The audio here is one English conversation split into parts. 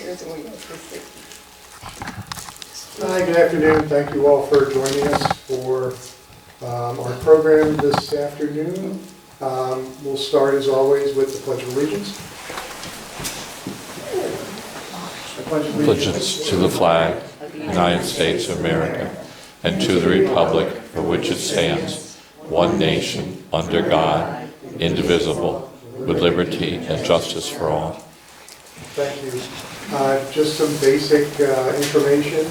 volunteers and we assisted. Hi, good afternoon. Thank you all for joining us for our program this afternoon. We'll start as always with the Pledge of Allegiance. I pledge Allegiance to the flag of the United States of America and to the republic for which it stands, one nation, under God, indivisible, with liberty and justice for all. Thank you. Just some basic information.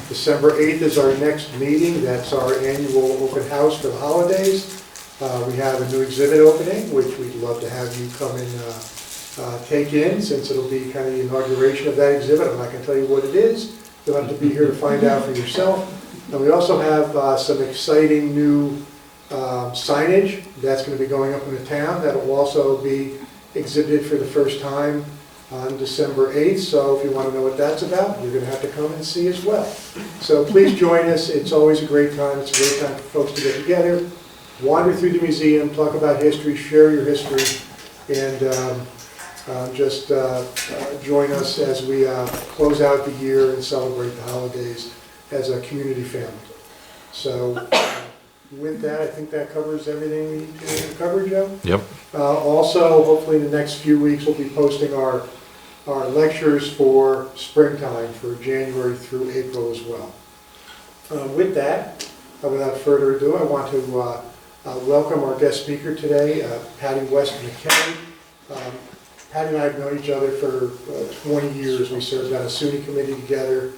December 8th is our next meeting. That's our annual open house for the holidays. We have a new exhibit opening, which we'd love to have you come and take in, since it'll be kind of the inauguration of that exhibit. I'm not going to tell you what it is. You'll have to be here to find out for yourself. And we also have some exciting new signage that's going to be going up in the town. That will also be exhibited for the first time on December 8th. So if you want to know what that's about, you're going to have to come and see as well. So please join us. It's always a great time. It's a great time for folks to get together, wander through the museum, talk about history, share your history, and just join us as we close out the year and celebrate the holidays as a community family. So with that, I think that covers everything we need to cover, Joe. Yep. Also, hopefully in the next few weeks, we'll be posting our lectures for springtime, for January through April as well. With that, without further ado, I want to welcome our guest speaker today, Patty West McKay. Patty and I have known each other for 20 years. We served on a SUNY committee together,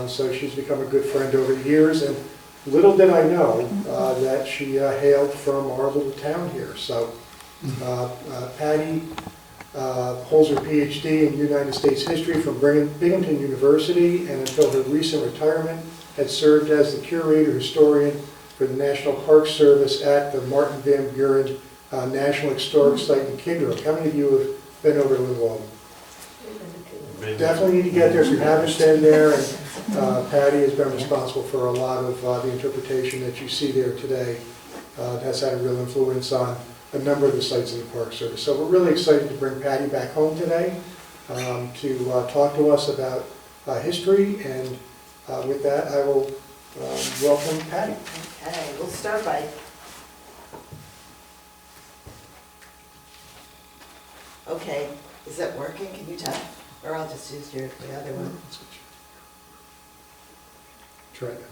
so she's become a good friend over the years. And little did I know that she hailed from our little town here. So Patty holds her PhD in United States history from Binghamton University, and until her recent retirement had served as the curator historian for the National Park Service at the Martin Van Buren National Historic Site in Kingrook. How many of you have been over to Linwald? Definitely need to get there if you haven't been there. And Patty has been responsible for a lot of the interpretation that you see there today. Has had a real influence on a number of the sites in the Park Service. So we're really excited to bring Patty back home today to talk to us about history. And with that, I will welcome Patty. Okay, we'll start by... Okay, is it working? Can you tell? Or I'll just use the other one. Try that.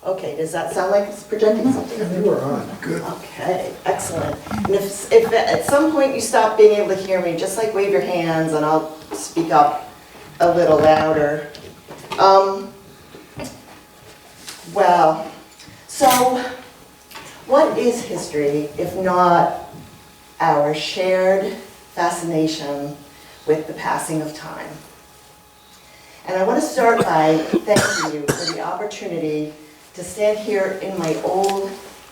Okay, does that sound like it's projecting something? You are on. Good. Okay, excellent. And if at some point you stop being able to hear me, just like wave your hands and I'll speak up a little louder. Well, so what is history if not our shared fascination with the passing of time? And I want to start by thanking you for the opportunity to stand here in my old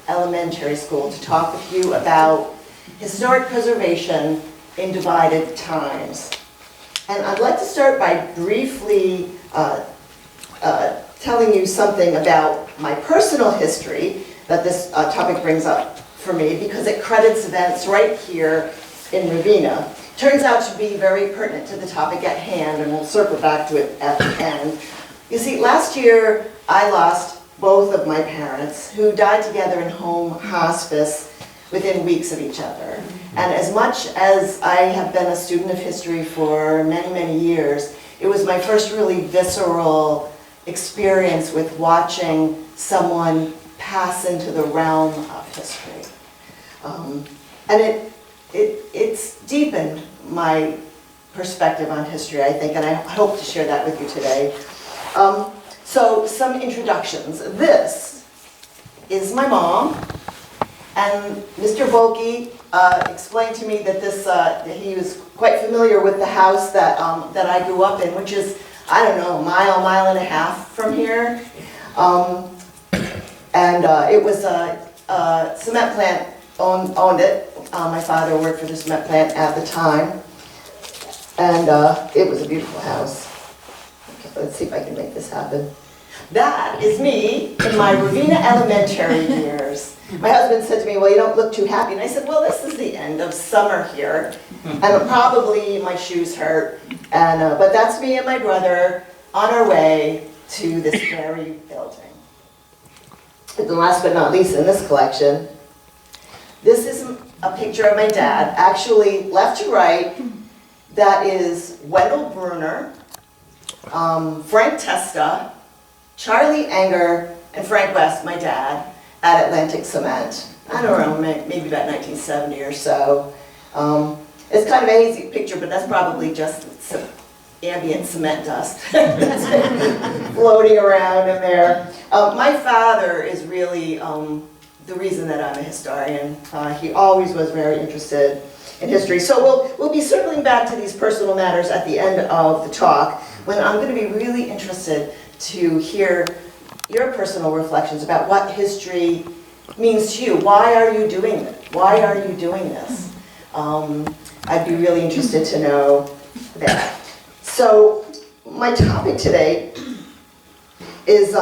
elementary school to talk with you about historic preservation in divided times. And I'd like to start by briefly telling you something about my personal history that this topic brings up for me, because it credits events right here in Ravena. Turns out to be very pertinent to the topic at hand, and we'll circle back to it at the end. You see, last year I lost both of my parents, who died together in home hospice within weeks of each other. And as much as I have been a student of history for many, many years, it was my first really visceral experience with watching someone pass into the realm of history. And it's deepened my perspective on history, I think, and I hope to share that with you today. So some introductions. This is my mom, and Mr. Volke explained to me that he was quite familiar with the house that I grew up in, which is, I don't know, a mile and a half from here. It was a cement plant owned it. My father worked for the cement plant at the time, and it was a beautiful house. Okay, let's see if I can make this happen. That is me in my Ravena elementary years. My husband said to me, well, you don't look too happy. And I said, well, this is the end of summer here, and probably my shoes hurt. And, but that's me and my brother on our way to this very building. And then last but not least in this collection, this is a picture of my dad, actually left to right. That is Wendell Bruner, Frank Testa, Charlie Enger, and Frank West, my dad, at Atlantic Cement. I don't know, maybe about 1970 or so. It's kind of a hazy picture, but that's probably just some ambient cement dust that's been floating around in there. My father is really the reason that I'm a historian. He always was very interested in history. So we'll be circling back to these personal matters at the end of the talk, when I'm going to be really interested to hear your personal reflections about what history means to you. Why are you doing it? Why are you doing this? I'd be really interested to know that. So my topic today is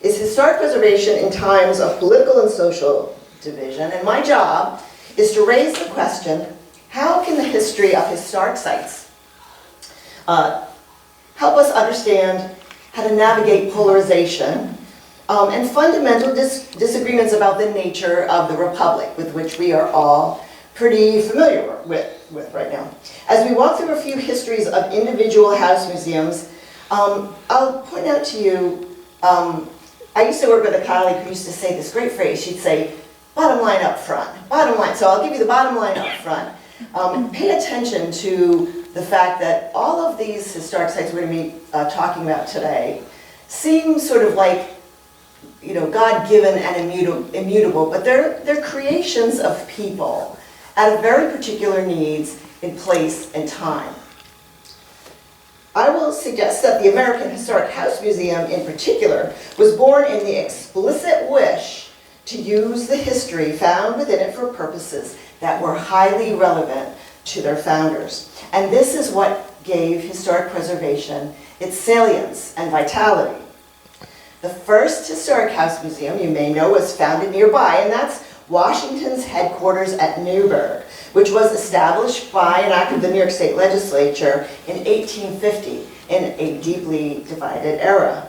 historic preservation in times of political and social division. And my job is to raise the question, how can the history of historic sites help us understand how to navigate polarization and fundamental disagreements about the nature of the republic, with which we are all pretty familiar with right now. As we walk through a few histories of individual house museums, I'll point out to you, I used to work with a colleague who used to say this great phrase. She'd say, bottom line up front, bottom line. So I'll give you the bottom line up front. Pay attention to the fact that all of these historic sites we're going to be talking about today seem sort of like, you know, God-given and immutable, but they're creations of people out of very particular needs in place and time. I will suggest that the American Historic House Museum in particular was born in the explicit wish to use the history found within it for purposes that were highly relevant to their founders. And this is what gave historic preservation its salience and vitality. The first historic house museum, you may know, was founded nearby, and that's Washington's headquarters at Newburgh, which was established by an act of the New York State Legislature in 1850 in a deeply divided era.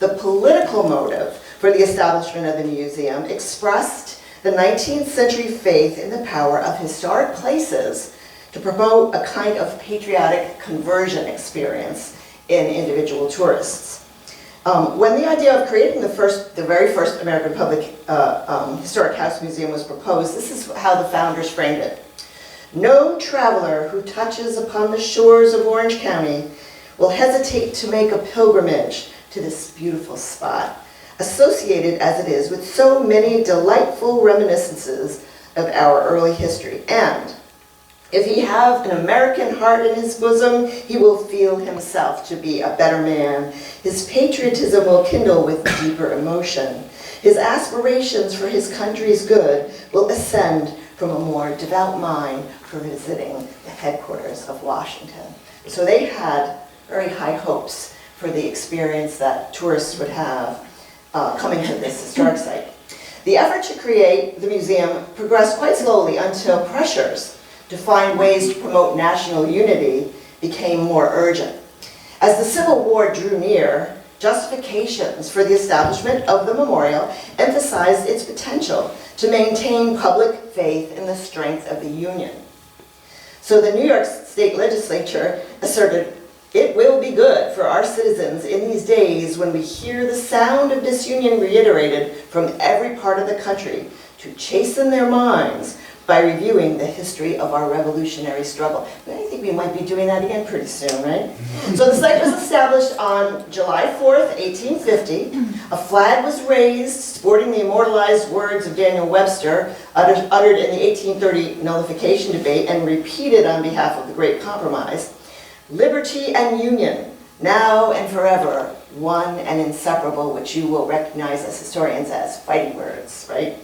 The political motive for the establishment of the museum expressed the 19th century faith in the power of historic places to promote a kind of patriotic conversion experience in individual tourists. When the idea of creating the very first American public historic house museum was proposed, this is how the founders framed it. No traveler who touches upon the shores of Orange County will hesitate to make a pilgrimage to this beautiful spot, associated as it is with so many delightful reminiscences of our early history. And if he have an American heart in his bosom, he will feel himself to be a better man. His patriotism will kindle with deeper emotion. His aspirations for his country's good will ascend from a more devout mind for visiting the headquarters of Washington. So they had very high hopes for the experience that tourists would have coming to this historic site. The effort to create the museum progressed quite slowly until pressures to find ways to promote national unity became more urgent. As the Civil War drew near, justifications for the establishment of the memorial emphasized its potential to maintain public faith in the strength of the Union. So the New York State Legislature asserted, "It will be good for our citizens in these days when we hear the sound of disunion reiterated from every part of the country to chasten their minds by reviewing the history of our revolutionary struggle." I think we might be doing that again pretty soon, right? So the site was established on July 4th, 1850. A flag was raised sporting the immortalized words of Daniel Webster, uttered in the 1830 nullification debate and repeated on behalf of the Great Compromise. "Liberty and union, now and forever, one and inseparable," which you will recognize as historians as fighting words, right?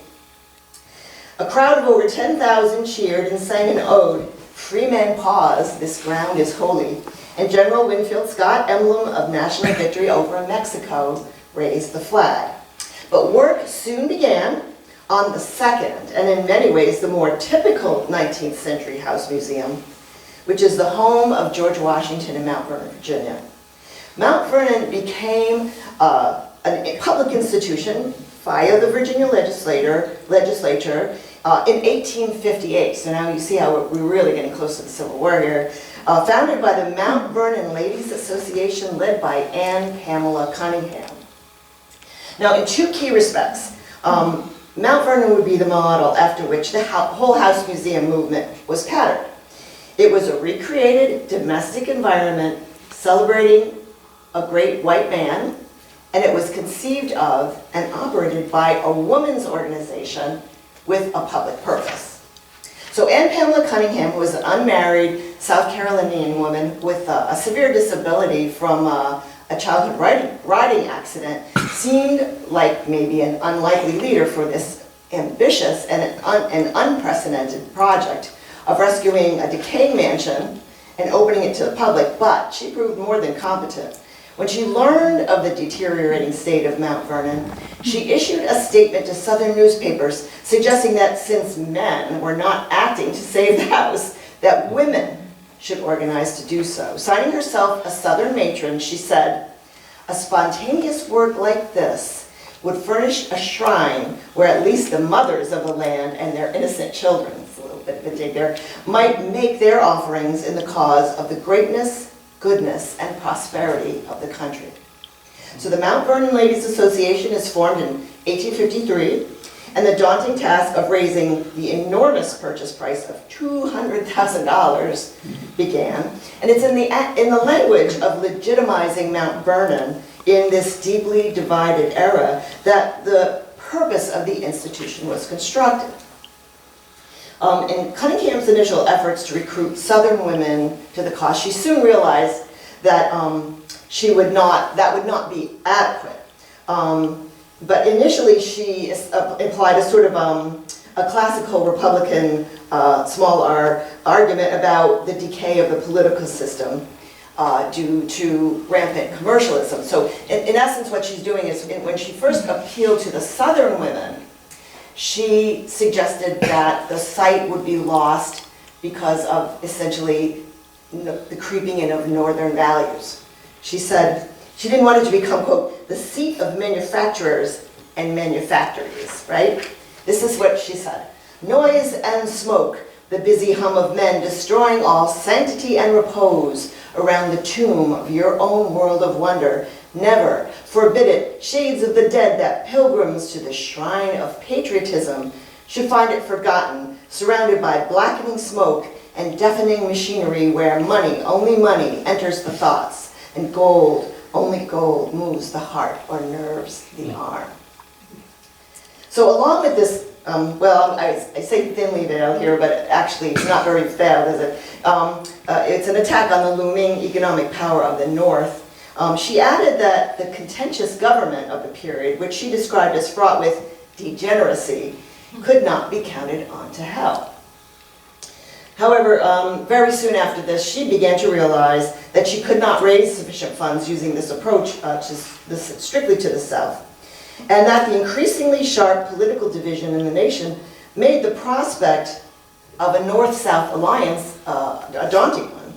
A crowd of over 10,000 cheered and sang an ode, "Free men pause, this ground is holy," and General Winfield Scott, emblem of national victory over Mexico, raised the flag. But work soon began on the second, and in many ways the more typical 19th century house museum, which is the home of George Washington in Mount Vernon, Virginia. Mount Vernon became a public institution via the Virginia legislature in 1858. So now you see how we're really getting close to the Civil War here. Founded by the Mount Vernon Ladies Association, led by Anne Pamela Cunningham. Now, in two key respects, Mount Vernon would be the model after which the whole house museum movement was patterned. It was a recreated domestic environment celebrating a great white man, and it was conceived of and operated by a woman's organization with a public purpose. So Anne Pamela Cunningham was an unmarried South Carolinian woman with a severe disability from a childhood riding accident, seemed like maybe an unlikely leader for this ambitious and an unprecedented project of rescuing a decaying mansion and opening it to the public, but she proved more than competent. When she learned of the deteriorating state of Mount Vernon, she issued a statement to Southern newspapers suggesting that since men were not acting to save the house, that women should organize to do so. Signing herself a Southern matron, she said, "A spontaneous work like this would furnish a shrine where at least the mothers of the land and their innocent children," it's a little bit of a dig there, "might make their offerings in the cause of the greatness, goodness, and prosperity of the country." So the Mount Vernon Ladies Association is formed in 1853, and the daunting task of raising the enormous purchase price of $200,000 began. And it's in the language of legitimizing Mount Vernon in this deeply divided era that the purpose of the institution was constructed. In Cunningham's initial efforts to recruit Southern women to the cause, she soon realized that that would not be adequate. But initially she implied a sort of a classical Republican small r argument about the decay of the political system due to rampant commercialism. So in essence what she's doing is, when she first appealed to the Southern women, she suggested that the site would be lost because of essentially the creeping in of Northern values. She said she didn't want it to become, quote, the seat of manufacturers and manufactories, right? This is what she said. "Noise and smoke, the busy hum of men, destroying all sanctity and repose around the tomb of your own world of wonder. Never forbid it, shades of the dead, that pilgrims to the shrine of patriotism should find it forgotten, surrounded by blackening smoke and deafening machinery where money, only money, enters the thoughts, and gold, only gold, moves the heart or nerves the arm." So along with this, I say thinly veiled here, but actually it's not very veiled, is it? It's an attack on the looming economic power of the North. She added that the contentious government of the period, which she described as fraught with degeneracy, could not be counted on to help. However, very soon after this, she began to realize that she could not raise sufficient funds using this approach strictly to the South, and that the increasingly sharp political division in the nation made the prospect of a North-South alliance a daunting one.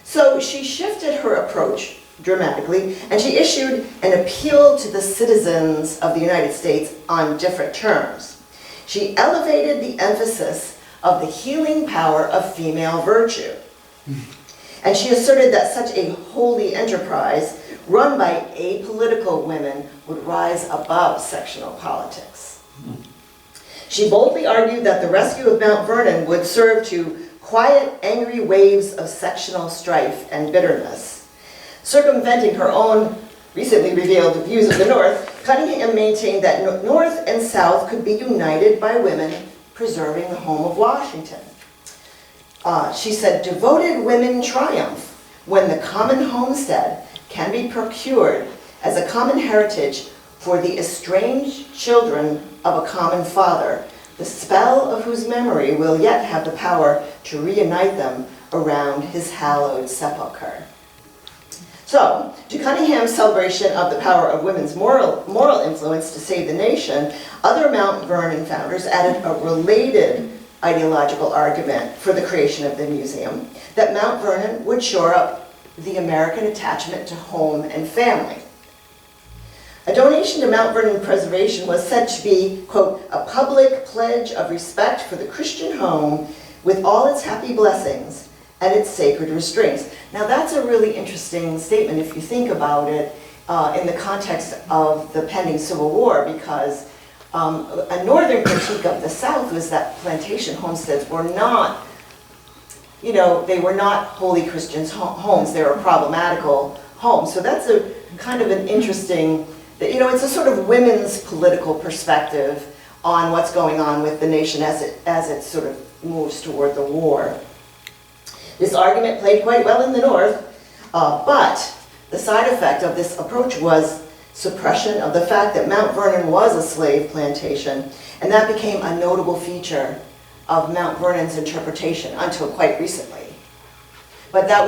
So she shifted her approach dramatically, and she issued an appeal to the citizens of the United States on different terms. She elevated the emphasis of the healing power of female virtue. And she asserted that such a holy enterprise run by apolitical women would rise above sectional politics. She boldly argued that the rescue of Mount Vernon would serve to quiet angry waves of sectional strife and bitterness. Circumventing her own recently revealed views of the North, Cunningham maintained that North and South could be united by women preserving the home of Washington. She said, "Devoted women triumph when the common homestead can be procured as a common heritage for the estranged children of a common father, the spell of whose memory will yet have the power to reunite them around his hallowed sepulchre." So, to Cunningham's celebration of the power of women's moral influence to save the nation, other Mount Vernon founders added a related ideological argument for the creation of the museum, that Mount Vernon would shore up the American attachment to home and family. A donation to Mount Vernon preservation was said to be, quote, a public pledge of respect for the Christian home with all its happy blessings and its sacred restraints. Now that's a really interesting statement if you think about it in the context of the pending Civil War, because a northern critique of the South was that plantation homesteads were not, they were not holy Christians' homes. They were problematical homes. So that's a kind of an interesting, it's a sort of women's political perspective on what's going on with the nation as it sort of moves toward the war. This argument played quite well in the North, but the side effect of this approach was suppression of the fact that Mount Vernon was a slave plantation, and that became a notable feature of Mount Vernon's interpretation until quite recently. But that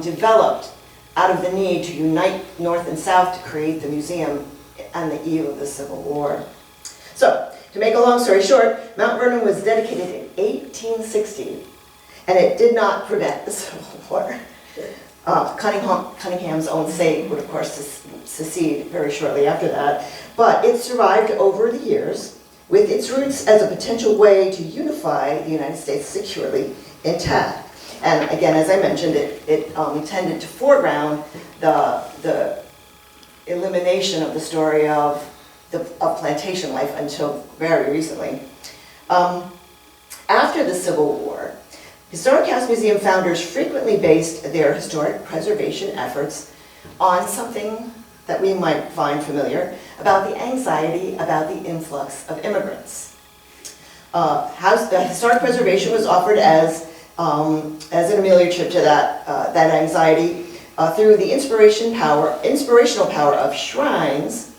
developed out of the need to unite North and South to create the museum on the eve of the Civil War. So, to make a long story short, Mount Vernon was dedicated in 1860, and it did not prevent the Civil War. Cunningham's own state would, of course, secede very shortly after that, but it survived over the years with its roots as a potential way to unify the United States securely intact. And again, as I mentioned, it tended to foreground the elimination of the story of plantation life until very recently. After the Civil War, Historic House Museum founders frequently based their historic preservation efforts on something that we might find familiar about the anxiety about the influx of immigrants. The historic preservation was offered as an ameliorative to that anxiety through the inspirational power of shrines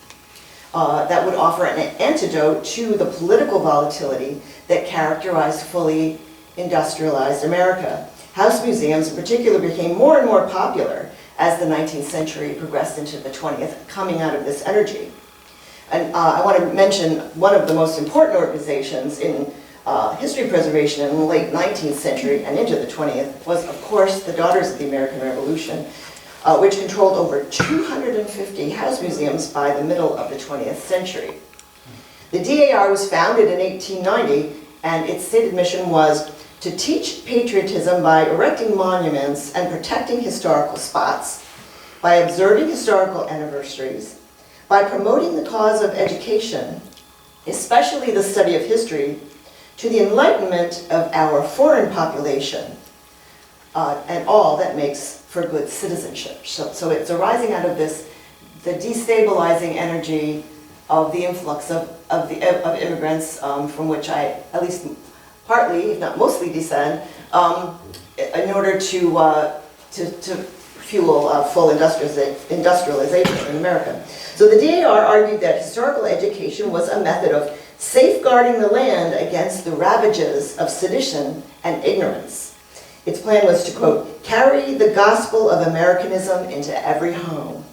that would offer an antidote to the political volatility that characterized fully industrialized America. House museums in particular became more and more popular as the 19th century progressed into the 20th, coming out of this energy. And I want to mention one of the most important organizations in history preservation in the late 19th century and into the 20th was, of course, the Daughters of the American Revolution, which controlled over 250 house museums by the middle of the 20th century. The DAR was founded in 1890, and its stated mission was to teach patriotism by erecting monuments and protecting historical spots, by observing historical anniversaries, by promoting the cause of education, especially the study of history, to the enlightenment of our foreign population, and all that makes for good citizenship. So it's arising out of this, the destabilizing energy of the influx of immigrants, from which I, at least partly, if not mostly, descend, in order to fuel full industrialization in America. So the DAR argued that historical education was a method of safeguarding the land against the ravages of sedition and ignorance. Its plan was to, quote, carry the gospel of Americanism into every home.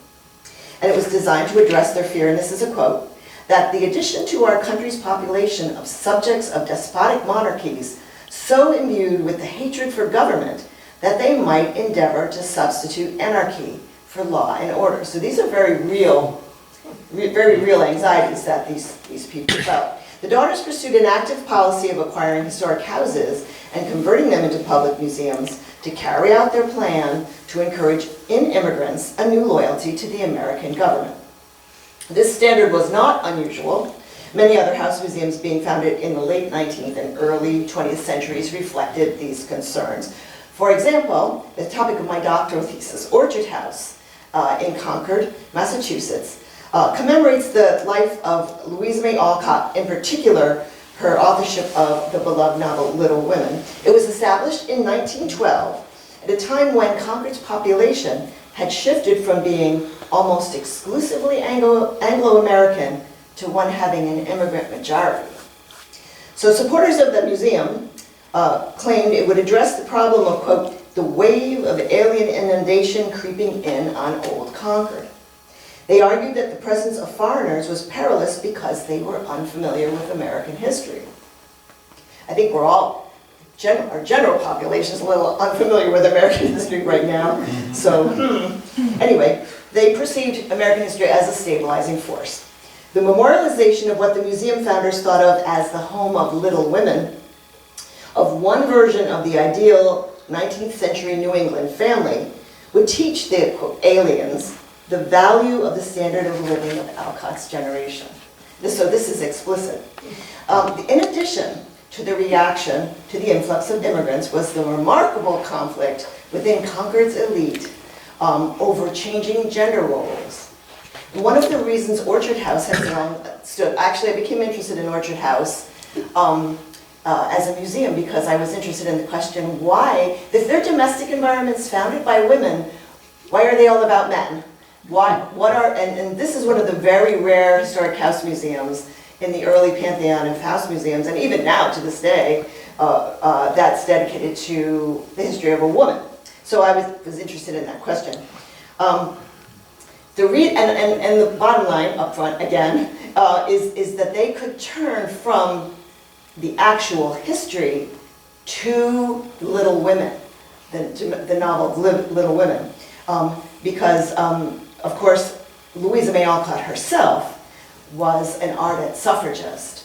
And it was designed to address their fear, and this is a quote, that the addition to our country's population of subjects of despotic monarchies so imbued with the hatred for government that they might endeavor to substitute anarchy for law and order. So these are very real anxieties that these people felt. The Daughters pursued an active policy of acquiring historic houses and converting them into public museums to carry out their plan to encourage in immigrants a new loyalty to the American government. This standard was not unusual. Many other house museums being founded in the late 19th and early 20th centuries reflected these concerns. For example, the topic of my doctoral thesis, Orchard House in Concord, Massachusetts, commemorates the life of Louisa May Alcott, in particular her authorship of the beloved novel Little Women. It was established in 1912 at a time when Concord's population had shifted from being almost exclusively Anglo-American to one having an immigrant majority. So supporters of the museum claimed it would address the problem of, quote, the wave of alien inundation creeping in on old Concord. They argued that the presence of foreigners was perilous because they were unfamiliar with American history. I think we're all, our general population is a little unfamiliar with American history right now. So anyway, they perceived American history as a stabilizing force. The memorialization of what the museum founders thought of as the home of Little Women, of one version of the ideal 19th century New England family, would teach the, quote, aliens the value of the standard of living of Alcott's generation. So this is explicit. In addition to the reaction to the influx of immigrants was the remarkable conflict within Concord's elite over changing gender roles. One of the reasons Orchard House has long stood, actually I became interested in Orchard House as a museum because I was interested in the question why, if they're domestic environments founded by women, why are they all about men? And this is one of the very rare historic house museums in the early pantheon of house museums, and even now to this day, that's dedicated to the history of a woman. So I was interested in that question. And the bottom line up front, again, is that they could turn from the actual history to Little Women, the novel Little Women. Because, of course, Louisa May Alcott herself was an ardent suffragist.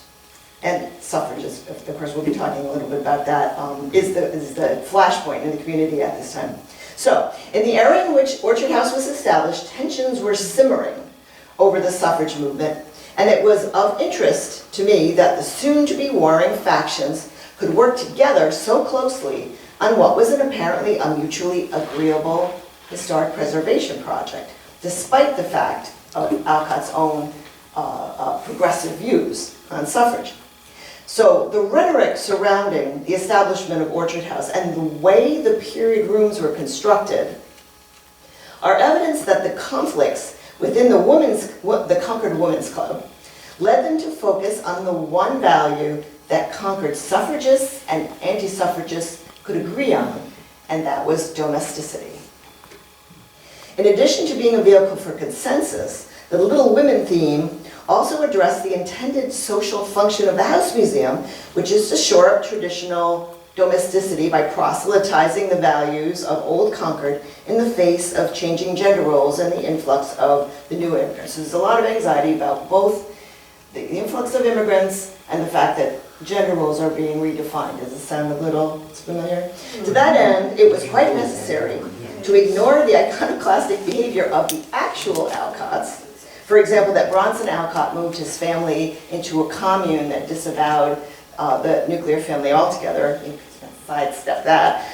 And suffragists, of course, we'll be talking a little bit about that, is the flashpoint in the community at this time. So, in the era in which Orchard House was established, tensions were simmering over the suffrage movement, and it was of interest to me that the soon-to-be warring factions could work together so closely on what was apparently a mutually agreeable historic preservation project, despite the fact of Alcott's own progressive views on suffrage. So the rhetoric surrounding the establishment of Orchard House and the way the period rooms were constructed are evidence that the conflicts within the Concord Women's Club led them to focus on the one value that Concord suffragists and anti-suffragists could agree on, and that was domesticity. In addition to being a vehicle for consensus, the Little Women theme also addressed the intended social function of the House Museum, which is to shore up traditional domesticity by proselytizing the values of Old Concord in the face of changing gender roles and the influx of the new immigrants. So there's a lot of anxiety about both the influx of immigrants and the fact that gender roles are being redefined. Does it sound a little familiar? To that end, it was quite necessary to ignore the iconoclastic behavior of the actual Alcotts. For example, that Bronson Alcott moved his family into a commune that disavowed the nuclear family altogether. You can sidestep that.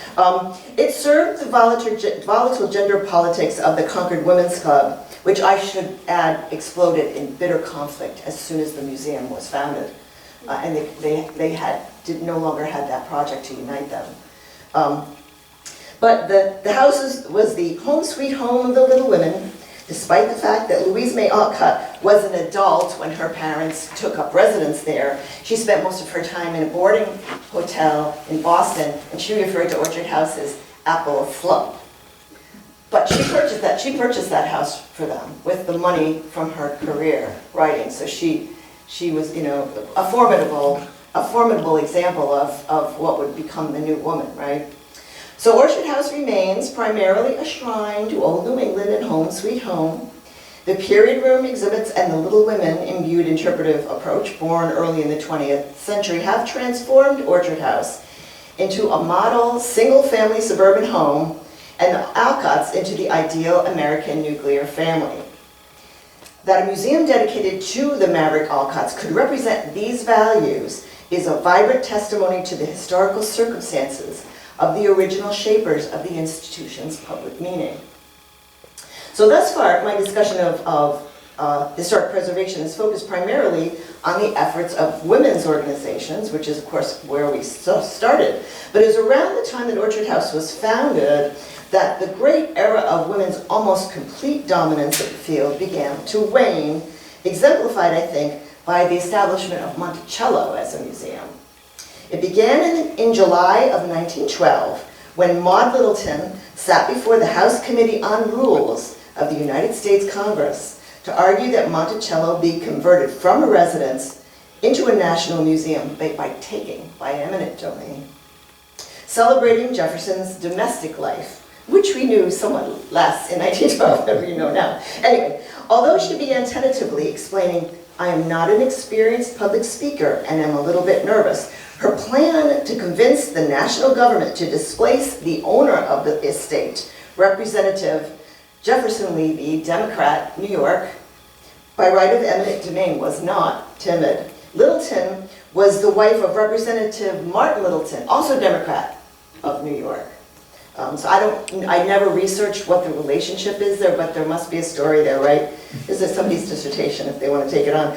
It served the volatile gender politics of the Concord Women's Club, which I should add exploded in bitter conflict as soon as the museum was founded. And they no longer had that project to unite them. But the house was the home sweet home of the Little Women, despite the fact that Louise May Alcott was an adult when her parents took up residence there. She spent most of her time in a boarding hotel in Boston, and she referred to Orchard House as Apple Slope. But she purchased that house for them with the money from her career writing. So she was, a formidable example of what would become the new woman, right? So Orchard House remains primarily a shrine to old New England and home sweet home. The period room exhibits and the Little Women imbued interpretive approach, born early in the 20th century, have transformed Orchard House into a model single-family suburban home and the Alcotts into the ideal American nuclear family. That a museum dedicated to the Maverick Alcotts could represent these values is a vibrant testimony to the historical circumstances of the original shapers of the institution's public meaning. So thus far, my discussion of historic preservation is focused primarily on the efforts of women's organizations, which is of course where we started. But it was around the time that Orchard House was founded that the great era of women's almost complete dominance of the field began to wane, exemplified, I think, by the establishment of Monticello as a museum. It began in July of 1912, when Maud Littleton sat before the House Committee on Rules of the United States Congress to argue that Monticello be converted from a residence into a national museum by eminent domain, celebrating Jefferson's domestic life, which we knew somewhat less in 1912 than we know now. Anyway, although she began tentatively explaining, "I am not an experienced public speaker and am a little bit nervous," her plan to convince the national government to displace the owner of the estate, Representative Jefferson Levy, Democrat, New York, by right of eminent domain, was not timid. Littleton was the wife of Representative Martin Littleton, also Democrat of New York. So I never researched what the relationship is there, but there must be a story there, right? This is somebody's dissertation if they want to take it on.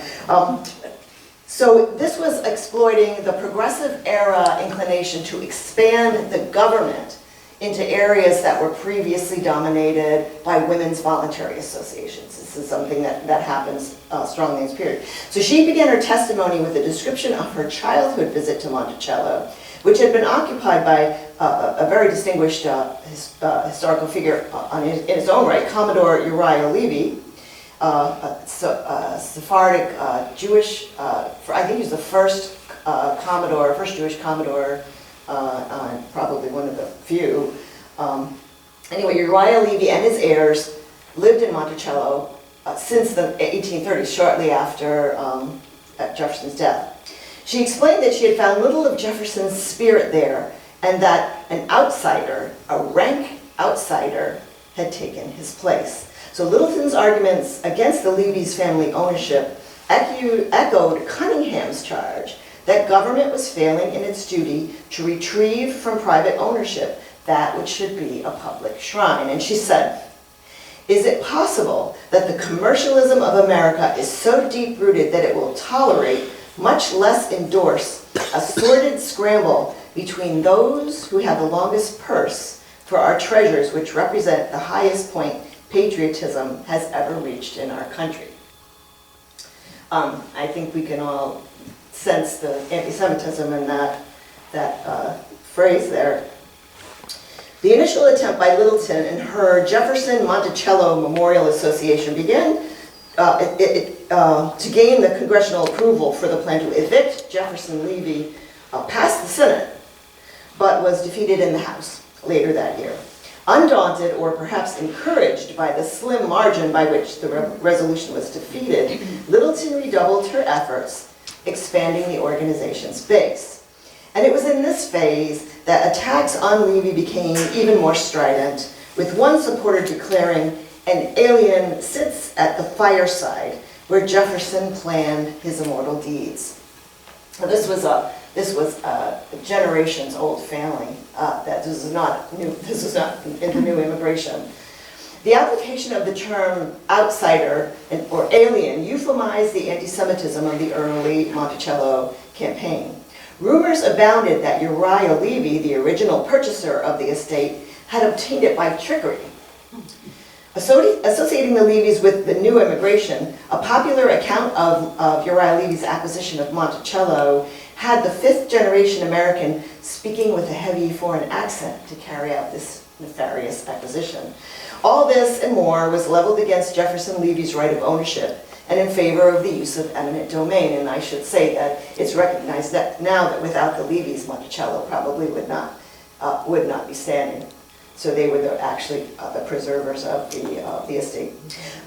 So this was exploiting the progressive era inclination to expand the government into areas that were previously dominated by women's voluntary associations. This is something that happens strongly in this period. So she began her testimony with a description of her childhood visit to Monticello, which had been occupied by a very distinguished historical figure in his own right, Commodore Uriah Levy, Sephardic Jewish, I think he was the first Jewish Commodore, probably one of the few. Anyway, Uriah Levy and his heirs lived in Monticello since the 1830s, shortly after Jefferson's death. She explained that she had found little of Jefferson's spirit there, and that an outsider, a rank outsider, had taken his place. So Littleton's arguments against the Levy's family ownership echoed Cunningham's charge that government was failing in its duty to retrieve from private ownership that which should be a public shrine. And she said, "Is it possible that the commercialism of America is so deep-rooted that it will tolerate, much less endorse, a sordid scramble between those who have the longest purse for our treasures, which represent the highest point patriotism has ever reached in our country?" I think we can all sense the anti-Semitism in that phrase there. The initial attempt by Littleton and her Jefferson Monticello Memorial Association began to gain the congressional approval for the plan to evict Jefferson Levy past the Senate, but was defeated in the House later that year. Undaunted, or perhaps encouraged by the slim margin by which the resolution was defeated, Littleton redoubled her efforts, expanding the organization's base. And it was in this phase that attacks on Levy became even more strident, with one supporter declaring, "An alien sits at the fireside where Jefferson planned his immortal deeds." Now, this was a generations-old family. This is not new. This is not in the new immigration. The application of the term outsider or alien euphemized the anti-Semitism of the early Monticello campaign. Rumors abounded that Uriah Levy, the original purchaser of the estate, had obtained it by trickery. Associating the Levys with the new immigration, a popular account of Uriah Levy's acquisition of Monticello had the fifth-generation American speaking with a heavy foreign accent to carry out this nefarious acquisition. All this and more was leveled against Jefferson Levy's right of ownership and in favor of the use of eminent domain. And I should say that it's recognized that now that without the Levys, Monticello probably would not be standing. So they were actually the preservers of the estate.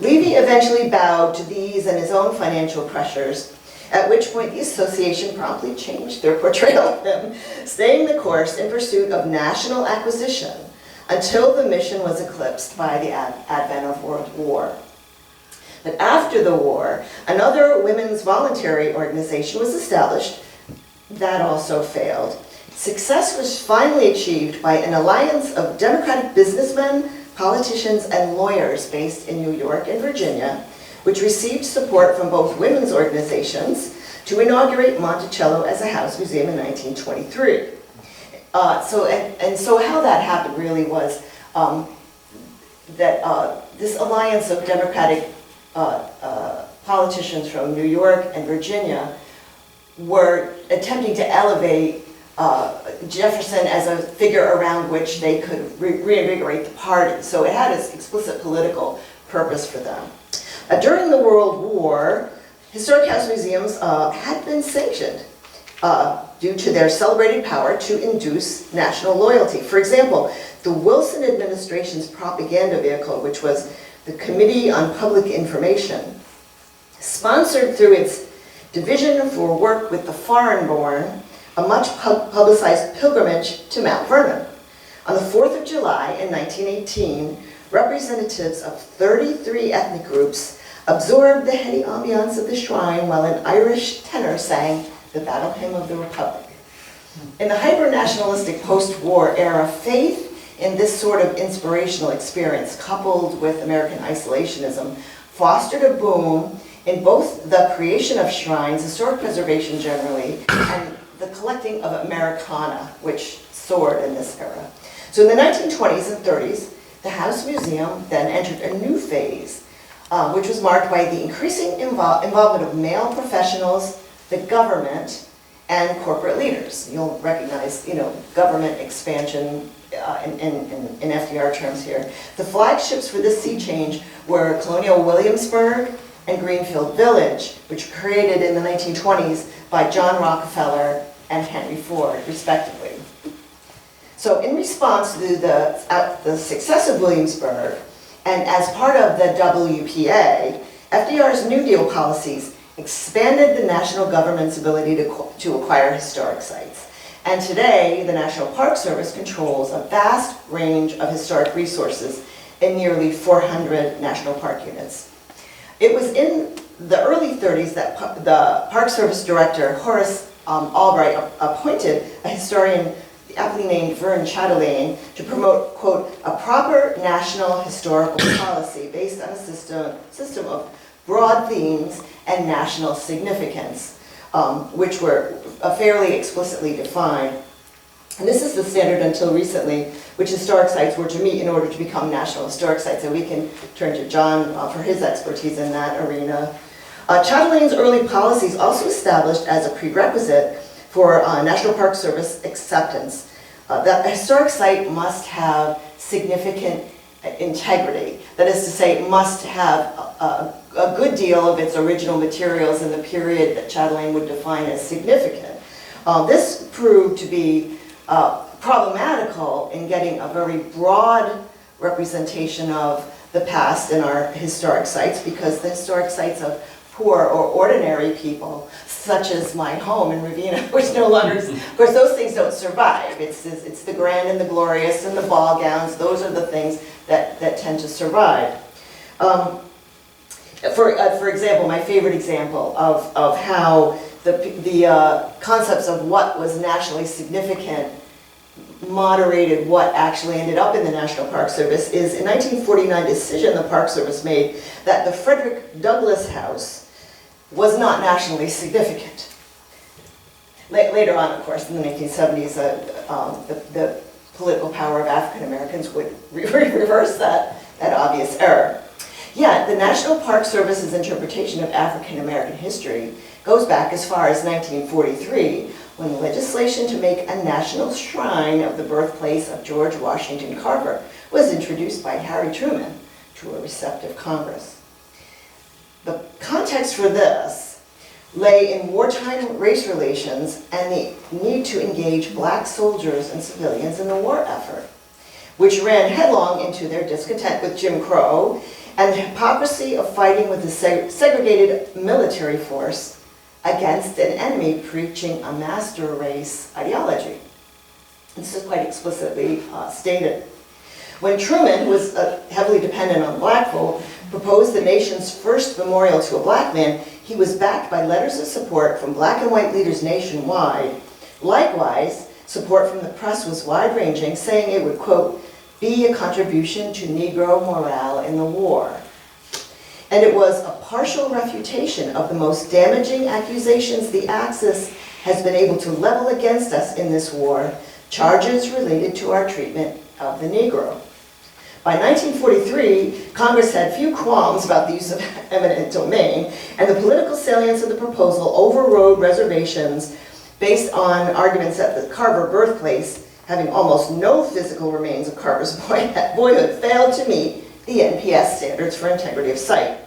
Levy eventually bowed to these and his own financial pressures, at which point the association promptly changed their portrayal of him, staying the course in pursuit of national acquisition until the mission was eclipsed by the advent of World War. But after the war, another women's voluntary organization was established. That also failed. Success was finally achieved by an alliance of Democratic businessmen, politicians, and lawyers based in New York and Virginia, which received support from both women's organizations to inaugurate Monticello as a house museum in 1923. So how that happened really was that this alliance of Democratic politicians from New York and Virginia were attempting to elevate Jefferson as a figure around which they could reinvigorate the party. So it had its explicit political purpose for them. During the World War, Historic house museums had been sanctioned due to their celebrated power to induce national loyalty. For example, the Wilson administration's propaganda vehicle, which was the Committee on Public Information, sponsored through its Division for Work with the Foreign-Born a much publicized pilgrimage to Mount Vernon. On the 4th of July in 1918, representatives of 33 ethnic groups absorbed the heady ambiance of the shrine while an Irish tenor sang the Battle Hymn of the Republic. In the hyper-nationalistic post-war era, faith in this sort of inspirational experience, coupled with American isolationism, fostered a boom in both the creation of shrines, historic preservation generally, and the collecting of Americana, which soared in this era. So in the 1920s and 30s, the House Museum then entered a new phase, which was marked by the increasing involvement of male professionals, the government, and corporate leaders. You'll recognize, government expansion in FDR terms here. The flagships for this sea change were Colonial Williamsburg and Greenfield Village, which were created in the 1920s by John Rockefeller and Henry Ford, respectively. So in response to the success of Williamsburg, and as part of the WPA, FDR's New Deal policies expanded the national government's ability to acquire historic sites. And today, the National Park Service controls a vast range of historic resources in nearly 400 national park units. It was in the early 30s that the Park Service Director, Horace Albright, appointed a historian aptly named Vern Chatelain to promote, quote, a proper national historical policy based on a system of broad themes and national significance, which were fairly explicitly defined. And this is the standard until recently, which historic sites were to meet in order to become national historic sites. And we can turn to John for his expertise in that arena. Chatelain's early policies also established as a prerequisite for National Park Service acceptance that a historic site must have significant integrity. That is to say, it must have a good deal of its original materials in the period that Chatelain would define as significant. This proved to be problematical in getting a very broad representation of the past in our historic sites, because the historic sites of poor or ordinary people, such as my home in Ravena, which no longer, of course those things don't survive. It's the grand and the glorious and the ball gowns, those are the things that tend to survive. For example, my favorite example of how the concepts of what was nationally significant moderated what actually ended up in the National Park Service is in 1949 decision the Park Service made that the Frederick Douglass House was not nationally significant. Later on, of course, in the 1970s, the political power of African Americans would reverse that obvious error. Yet, the National Park Service's interpretation of African American history goes back as far as 1943, when the legislation to make a national shrine of the birthplace of George Washington Carver was introduced by Harry Truman to a receptive Congress. The context for this lay in wartime race relations and the need to engage black soldiers and civilians in the war effort, which ran headlong into their discontent with Jim Crow and the hypocrisy of fighting with the segregated military force against an enemy preaching a master race ideology. This is quite explicitly stated. When Truman, who was heavily dependent on black folk, proposed the nation's first memorial to a black man, he was backed by letters of support from black and white leaders nationwide. Likewise, support from the press was wide-ranging, saying it would, quote, be a contribution to Negro morale in the war. And it was a partial refutation of the most damaging accusations the Axis has been able to level against us in this war, charges related to our treatment of the Negro. By 1943, Congress had few qualms about the use of eminent domain, and the political salience of the proposal overrode reservations based on arguments that the Carver birthplace, having almost no physical remains of Carver's boyhood, failed to meet the NPS standards for integrity of site.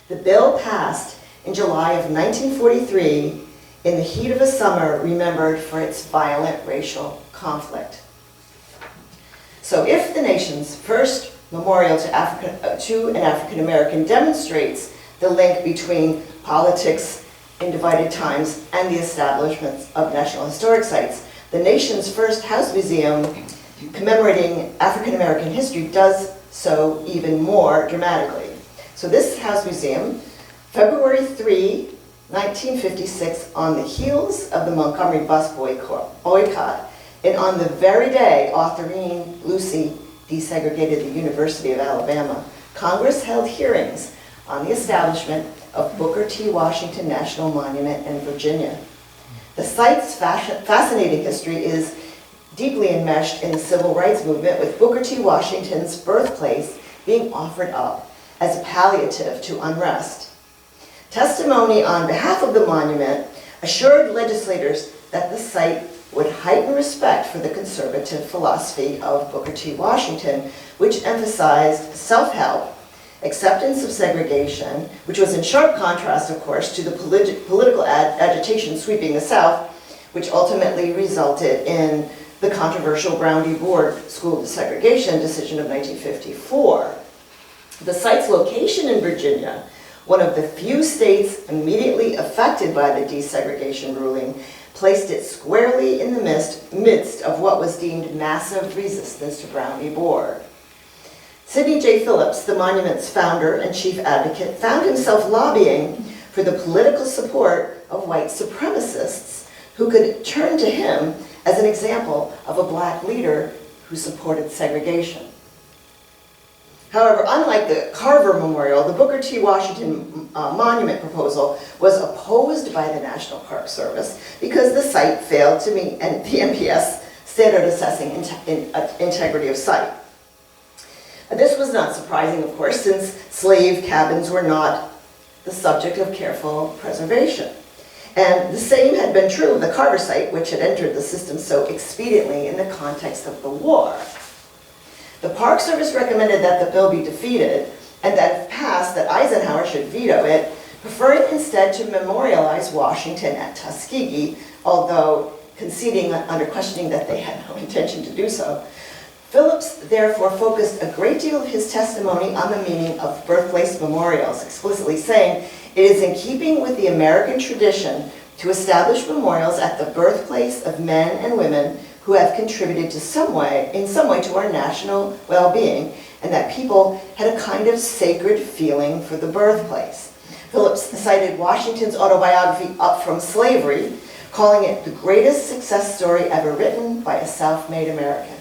The bill passed in July of 1943 in the heat of a summer remembered for its violent racial conflict. So if the nation's first memorial to an African American demonstrates the link between politics in divided times and the establishment of National Historic Sites, the nation's first house museum commemorating African American history does so even more dramatically. So this house museum, February 3, 1956, on the heels of the Montgomery bus boycott, and on the very day Autherine Lucy desegregated the University of Alabama, Congress held hearings on the establishment of Booker T. Washington National Monument in Virginia. The site's fascinating history is deeply enmeshed in the civil rights movement, with Booker T. Washington's birthplace being offered up as a palliative to unrest. Testimony on behalf of the monument assured legislators that the site would heighten respect for the conservative philosophy of Booker T. Washington, which emphasized self-help, acceptance of segregation, which was in sharp contrast, of course, to the political agitation sweeping the South, which ultimately resulted in the controversial Brown v. Board school desegregation decision of 1954. The site's location in Virginia, one of the few states immediately affected by the desegregation ruling, placed it squarely in the midst of what was deemed massive resistance to Brown v. Board. Sidney J. Phillips, the monument's founder and chief advocate, found himself lobbying for the political support of white supremacists who could turn to him as an example of a black leader who supported segregation. However, unlike the Carver Memorial, the Booker T. Washington Monument proposal was opposed by the National Park Service because the site failed to meet the NPS standard assessing integrity of site. This was not surprising, of course, since slave cabins were not the subject of careful preservation. And the same had been true of the Carver site, which had entered the system so expediently in the context of the war. The Park Service recommended that the bill be defeated, and that if passed, that Eisenhower should veto it, preferring instead to memorialize Washington at Tuskegee, although conceding under questioning that they had no intention to do so. Phillips therefore focused a great deal of his testimony on the meaning of birthplace memorials, explicitly saying, "It is in keeping with the American tradition to establish memorials at the birthplace of men and women who have contributed in some way to our national well-being, and that people had a kind of sacred feeling for the birthplace." Phillips cited Washington's autobiography, Up From Slavery, calling it the greatest success story ever written by a self-made American.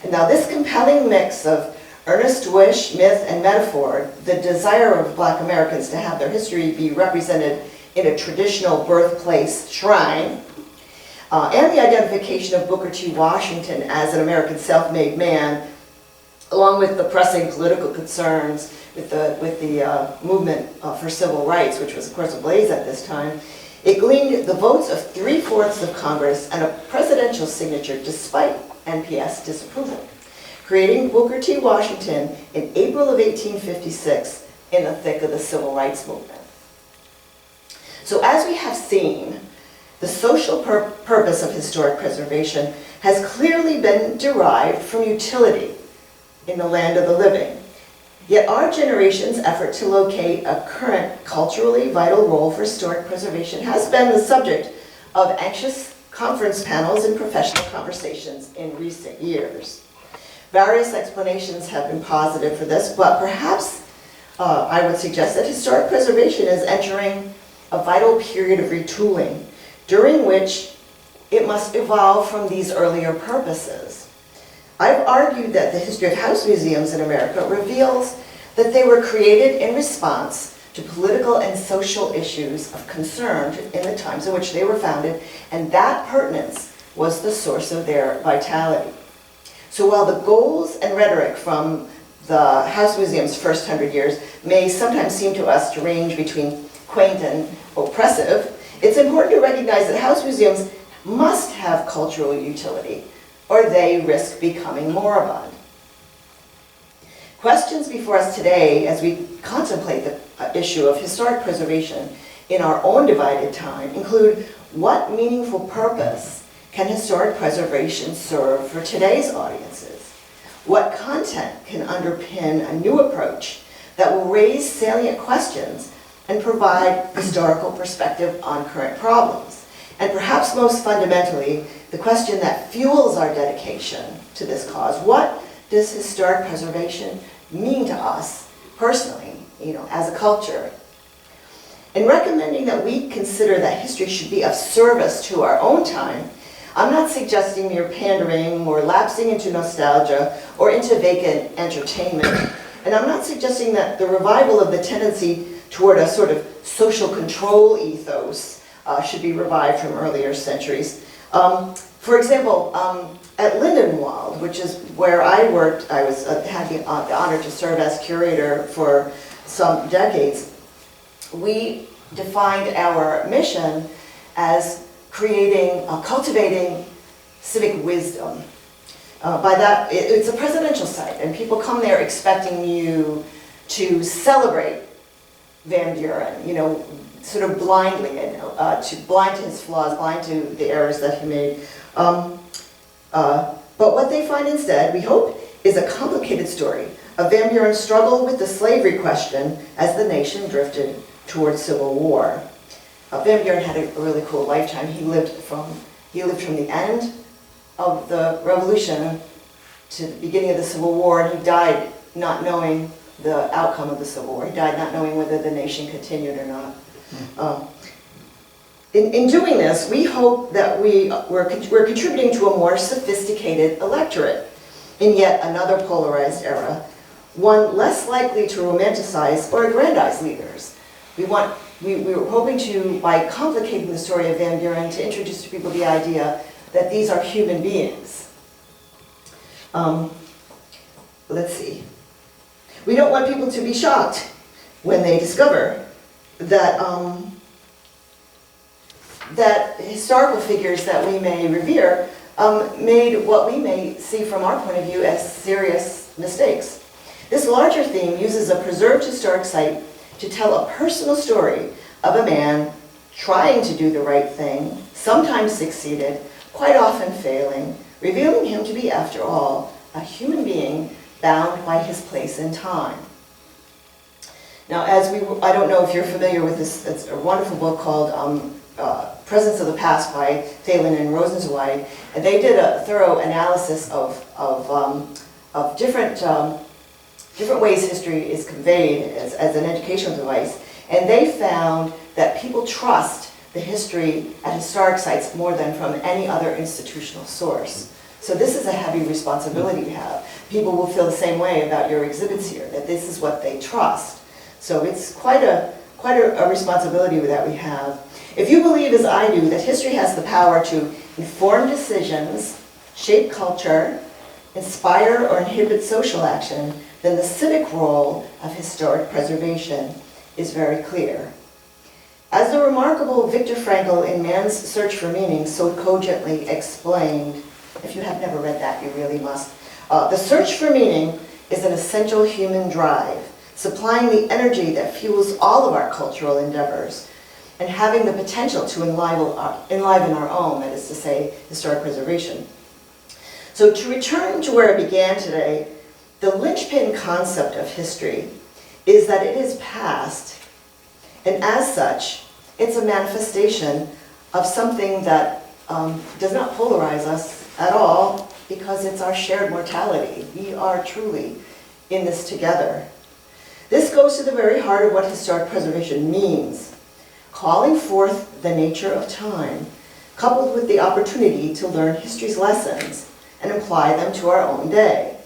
And now this compelling mix of earnest wish, myth, and metaphor, the desire of Black Americans to have their history be represented in a traditional birthplace shrine, and the identification of Booker T. Washington as an American self-made man, along with the pressing political concerns with the movement for civil rights, which was of course ablaze at this time, it gleaned the votes of 3/4 of Congress and a presidential signature despite NPS disapproval, creating Booker T. Washington in April of 1856 in the thick of the civil rights movement. So as we have seen, the social purpose of historic preservation has clearly been derived from utility in the land of the living. Yet our generation's effort to locate a current culturally vital role for historic preservation has been the subject of anxious conference panels and professional conversations in recent years. Various explanations have been posited for this, but perhaps I would suggest that historic preservation is entering a vital period of retooling, during which it must evolve from these earlier purposes. I've argued that the history of house museums in America reveals that they were created in response to political and social issues of concern in the times in which they were founded, and that pertinence was the source of their vitality. So while the goals and rhetoric from the house museum's first 100 years may sometimes seem to us to range between quaint and oppressive, it's important to recognize that house museums must have cultural utility, or they risk becoming moribund. Questions before us today, as we contemplate the issue of historic preservation in our own divided time include what meaningful purpose can historic preservation serve for today's audiences? What content can underpin a new approach that will raise salient questions and provide historical perspective on current problems? And perhaps most fundamentally, the question that fuels our dedication to this cause: what does historic preservation mean to us personally, as a culture? In recommending that we consider that history should be of service to our own time, I'm not suggesting mere pandering or lapsing into nostalgia or into vacant entertainment. And I'm not suggesting that the revival of the tendency toward a sort of social control ethos should be revived from earlier centuries. For example, at Lindenwold, which is where I worked, I had the honor to serve as curator for some decades. We defined our mission as cultivating civic wisdom. By that, it's a presidential site, and people come there expecting you to celebrate Van Buren, sort of blindly, blind to his flaws, blind to the errors that he made. But what they find instead, we hope, is a complicated story of Van Buren's struggle with the slavery question as the nation drifted towards civil war. Van Buren had a really cool lifetime. He lived from the end of the Revolution to the beginning of the Civil War, and he died not knowing the outcome of the Civil War. He died not knowing whether the nation continued or not. In doing this, we hope that we're contributing to a more sophisticated electorate in yet another polarized era, one less likely to romanticize or aggrandize leaders. We were hoping to, by complicating the story of Van Buren, to introduce to people the idea that these are human beings. Let's see. We don't want people to be shocked when they discover that that historical figures that we may revere made what we may see from our point of view as serious mistakes. This larger theme uses a preserved historic site to tell a personal story of a man trying to do the right thing, sometimes succeeded, quite often failing, revealing him to be, after all, a human being bound by his place in time. Now, I don't know if you're familiar with this, it's a wonderful book called Presence of the Past by Thalen and Rosenzweig, and they did a thorough analysis of different ways history is conveyed as an educational device, and they found that people trust the history at historic sites more than from any other institutional source. So this is a heavy responsibility you have. People will feel the same way about your exhibits here, that this is what they trust. So it's quite a responsibility that we have. If you believe, as I do, that history has the power to inform decisions, shape culture, inspire or inhibit social action, then the civic role of historic preservation is very clear. As the remarkable Viktor Frankl in Man's Search for Meaning so cogently explained, if you have never read that, you really must, the search for meaning is an essential human drive, supplying the energy that fuels all of our cultural endeavors, and having the potential to enliven our own, that is to say, historic preservation. So to return to where it began today, the linchpin concept of history is that it is past, and as such, it's a manifestation of something that does not polarize us at all, because it's our shared mortality. We are truly in this together. This goes to the very heart of what historic preservation means, calling forth the nature of time, coupled with the opportunity to learn history's lessons and apply them to our own day.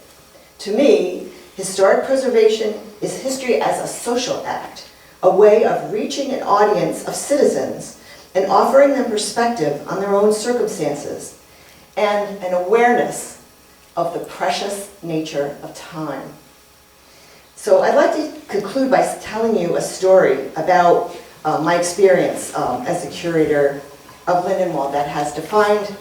To me, historic preservation is history as a social act, a way of reaching an audience of citizens and offering them perspective on their own circumstances and an awareness of the precious nature of time. So I'd like to conclude by telling you a story about my experience as a curator of Lindenwold that has defined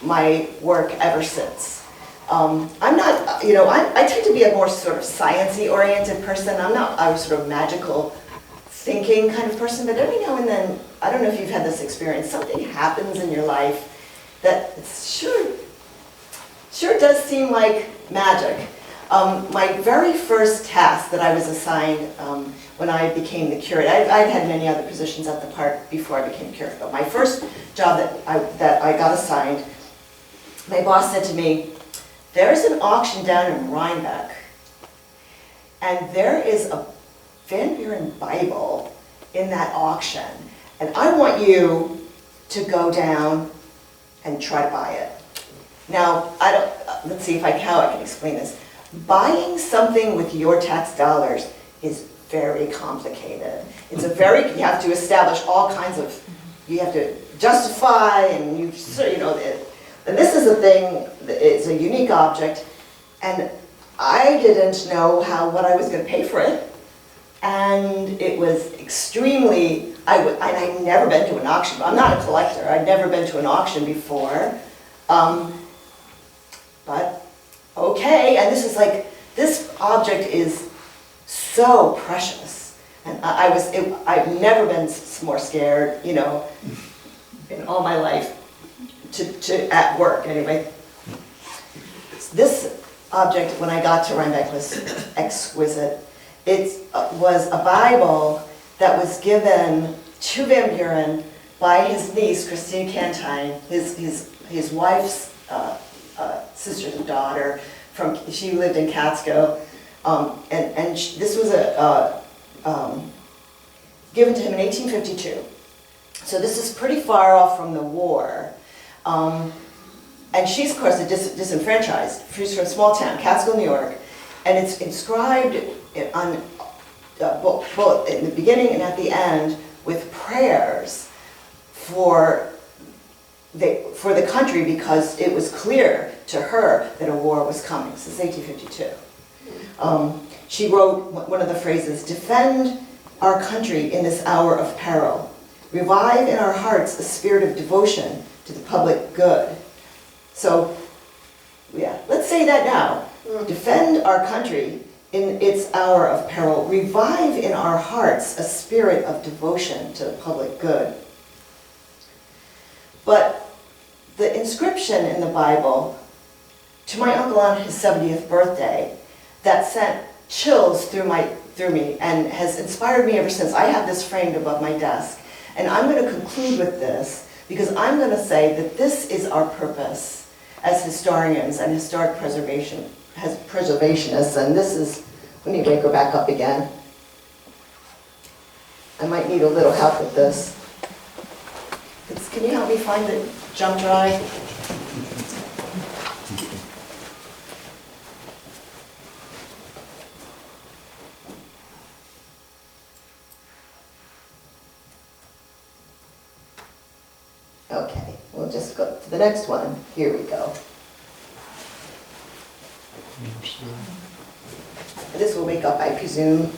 my work ever since. I'm not, I tend to be a more sort of sciencey oriented person. I'm not a sort of magical thinking kind of person, but every now and then, I don't know if you've had this experience, something happens in your life that sure does seem like magic. My very first task that I was assigned when I became the curate, I'd had many other positions at the park before I became curate, but my first job that I got assigned, my boss said to me, there's an auction down in Rhinebeck, and there is a Van Buren Bible in that auction, and I want you to go down and try to buy it. Now, let's see how I can explain this. Buying something with your tax dollars is very complicated. You have to establish all kinds of, you have to justify, and and this is a thing, it's a unique object, and I didn't know what I was going to pay for it, and it was extremely, I'd never been to an auction. I'm not a collector, I'd never been to an auction before, but okay, and this object is so precious, and I've never been more scared, in all my life, at work anyway. This object, when I got to Rhinebeck, was exquisite. It was a Bible that was given to Van Buren by his niece, Christine Cantine, his wife's sister's daughter. She lived in Catskill, this was given to him in 1852. So this is pretty far off from the war. And she's, of course, disenfranchised. She's from a small town, Catskill, New York, and it's inscribed on both in the beginning and at the end with prayers for the country, because it was clear to her that a war was coming since 1852. She wrote one of the phrases, "Defend our country in this hour of peril. Revive in our hearts a spirit of devotion to the public good." So, yeah, let's say that now. Defend our country in its hour of peril. Revive in our hearts a spirit of devotion to the public good. But the inscription in the Bible, to my uncle on his 70th birthday, that sent chills through me and has inspired me ever since. I have this framed above my desk. And I'm going to conclude with this, because I'm going to say that this is our purpose as historians and historic preservationists. And this is, let me wake her back up again. I might need a little help with this. Can you help me find the jump drive? Okay, we'll just go to the next one. Here we go. This will wake up, I presume.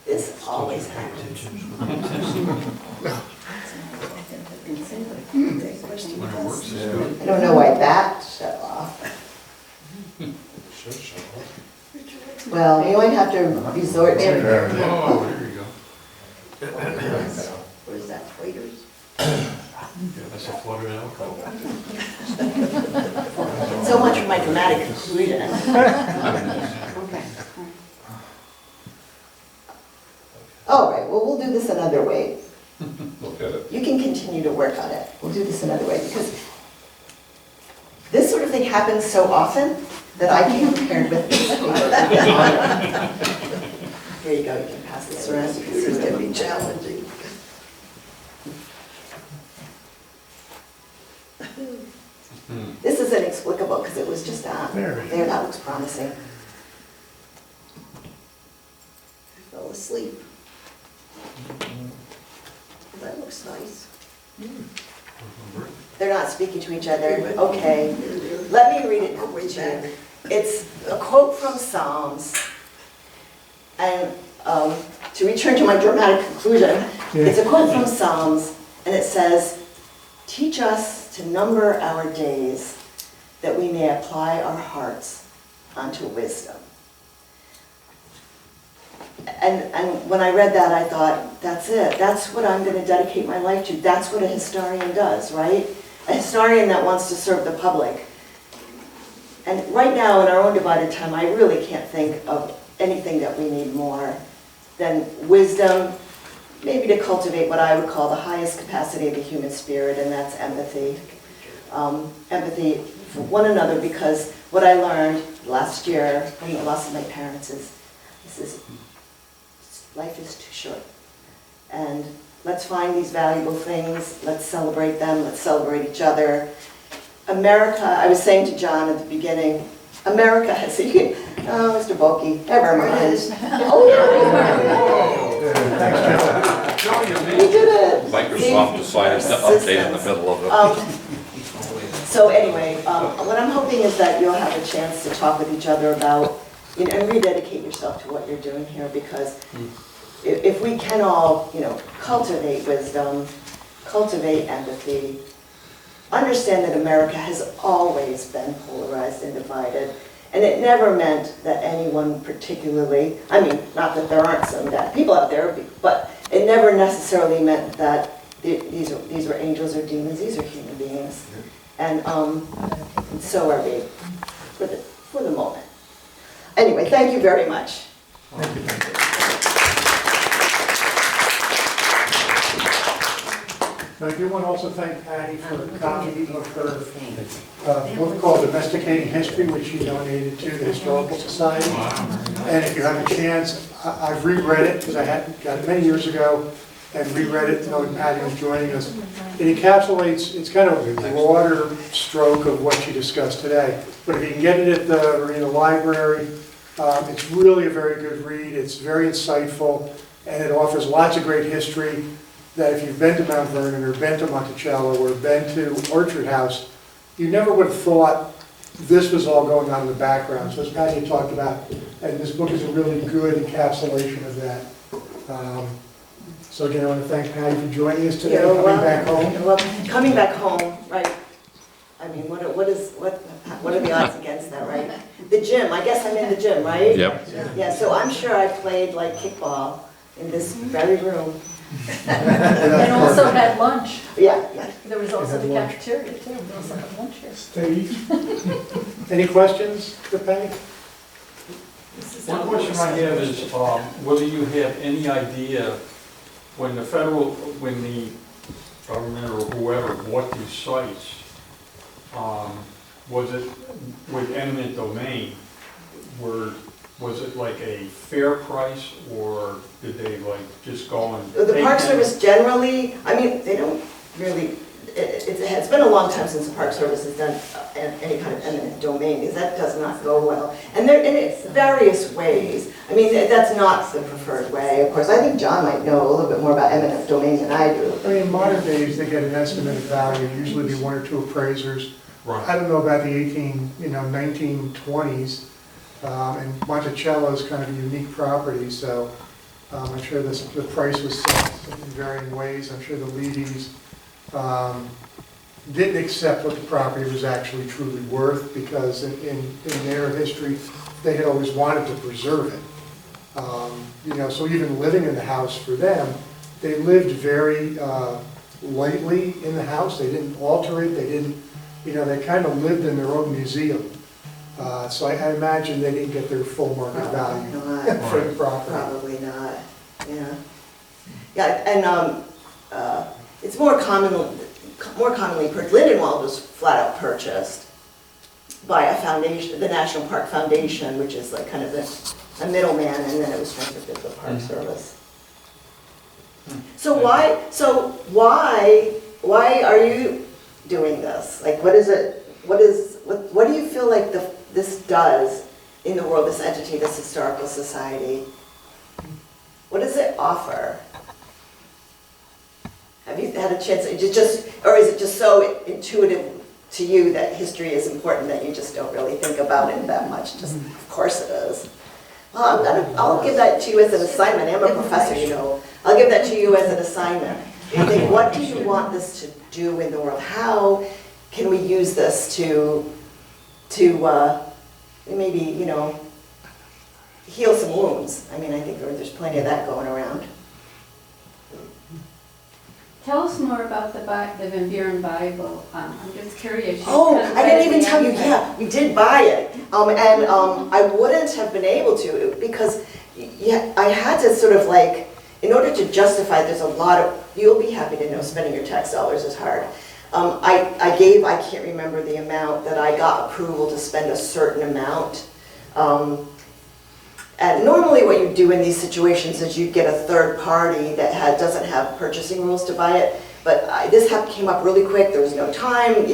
This always happens. I don't know why that shut off. Well, you might have to resort to... Oh, there you go. What is that, waiters? Yeah, that's a flooded alcohol. So much for my dramatic conclusion. All right, well, we'll do this another way. Look at it. You can continue to work on it. We'll do this another way, because this sort of thing happens so often that I came prepared with this. Here you go, you can pass this around. This is going to be challenging. This is inexplicable because it was just on. There, that looks promising. I fell asleep. That looks nice. They're not speaking to each other. Okay. Let me read it to you. It's a quote from Psalms. And to return to my dramatic conclusion, it's a quote from Psalms, and it says, "Teach us to number our days, that we may apply our hearts unto wisdom." And when I read that, I thought, that's it. That's what I'm going to dedicate my life to. That's what a historian does, right? A historian that wants to serve the public. And right now, in our own divided time, I really can't think of anything that we need more than wisdom, maybe to cultivate what I would call the highest capacity of the human spirit, and that's empathy. Empathy for one another, because what I learned last year from the loss of my parents is, life is too short. And let's find these valuable things, let's celebrate them, let's celebrate each other. America, I was saying to John at the beginning, America has, oh, Mr. Bulky, never mind. Oh, yeah. We did it. Microsoft decided to update in the middle of it. So anyway, what I'm hoping is that you'll have a chance to talk with each other about, and rededicate yourself to what you're doing here, because if we can all, cultivate wisdom, cultivate empathy, understand that America has always been polarized and divided, and it never meant that anyone particularly, I mean, not that there aren't some bad people out there, but it never necessarily meant that these were angels or demons. These are human beings, and so are we for the moment. Anyway, thank you very much. Thank you. I do want to also thank Patty for a copy of her book called Domesticating History, which she donated to the Historical Society. And if you have a chance, I've reread it, because I hadn't got it many years ago, and reread it knowing Patty was joining us. It encapsulates, it's kind of a broader stroke of what she discussed today. But if you can get it at the Ravena Library, it's really a very good read. It's very insightful, and it offers lots of great history that if you've been to Mount Vernon or been to Monticello or been to Orchard House, you never would have thought this was all going on in the background. So as Patty had talked about, and this book is a really good encapsulation of that. So again, I want to thank Patty for joining us today, back home. Well, coming back home, right? I mean, what are the odds against that, right? The gym, I guess I'm in the gym, right? Yep. Yeah, so I'm sure I played like kickball in this very room. And also had lunch. Yeah. There was also the cafeteria too. We also had lunch here. Steve? Any questions for Patty? One question I have is whether you have any idea when the government or whoever bought these sites, was it with eminent domain? Was it like a fair price, or did they just go and... The Park Service generally, I mean, they don't really, it's been a long time since the Park Service has done any kind of eminent domain, because that does not go well. And there, in its various ways, I mean, that's not the preferred way. Of course, I think John might know a little bit more about eminent domain than I do. I mean, in modern days, they get an estimated value, usually be one or two appraisers. Right. I don't know about the 1920s. And Monticello is kind of a unique property, so I'm sure the price was set in varying ways. I'm sure the Levy's didn't accept what the property was actually truly worth, because in their history, they had always wanted to preserve it. So even living in the house for them, they lived very lightly in the house. They didn't alter it. They didn't, they kind of lived in their own museum. So I imagine they didn't get their full market value for the property. Probably not, yeah. Yeah, and it's more commonly, Lindenwald was flat out purchased by a foundation, the National Park Foundation, which is like kind of a middleman, and then it was transferred to the Park Service. So why are you doing this? Like, what is it, what do you feel like this does in the world, this entity, this historical society? What does it offer? Have you had a chance, or is it just so intuitive to you that history is important that you just don't really think about it that much? Just, of course it is. Well, I'll give that to you as an assignment. I'm a professor, you know. I'll give that to you as an assignment. You think, what do you want this to do in the world? How can we use this to maybe, you know, heal some wounds? I mean, I think there's plenty of that going around. Tell us more about the Van Buren Bible. I'm just curious. You Oh, kind of I didn't read even the tell you, end. yeah, we did buy it. I wouldn't have been able to because I had to sort of like, in order to justify, there's a lot of, you'll be happy to know spending your tax dollars is hard. I can't remember the amount that I got approval to spend a certain amount. And normally what you do in these situations is you get a third party that doesn't have purchasing rules to buy it. But this came up really quick, there was no time,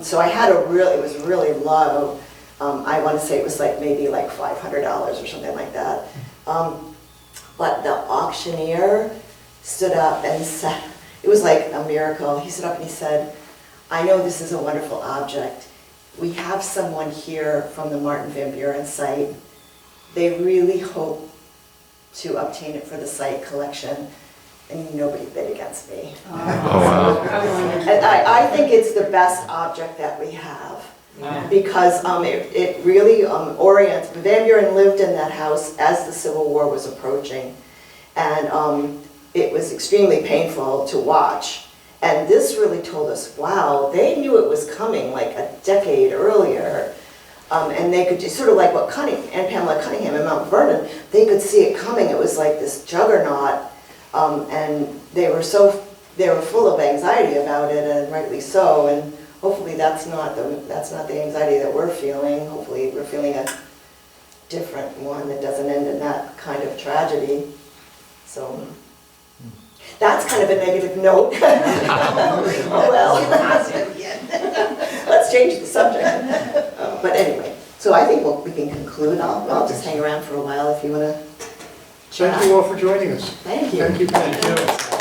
so I had it was really low. I want to say it was like maybe like $500 or something like that. But the auctioneer stood up and said, it was like a miracle. He stood up and he said, I know this is a wonderful object. We have someone here from the Martin Van Buren site. They really hope to obtain it for the site collection, and nobody bid against me. Oh, wow. And I think it's the best object that we have, because it really orients. Van Buren lived in that house as the Civil War was approaching, and it was extremely painful to watch. And this really told us, wow, they knew it was coming like a decade earlier. And they could do sort of like what and Pamela Cunningham in Mount Vernon, they could see it coming. It was like this juggernaut, and they were full of anxiety about it, and rightly so. And hopefully that's not the anxiety that we're feeling. Hopefully we're feeling a different one that doesn't end in that kind of tragedy. So that's kind of a negative note. Oh well. Let's change the subject. But anyway, so I think we can conclude. I'll just hang around for a while if you want to. Thank you all for joining us. Thank you. Thank you. Thank you.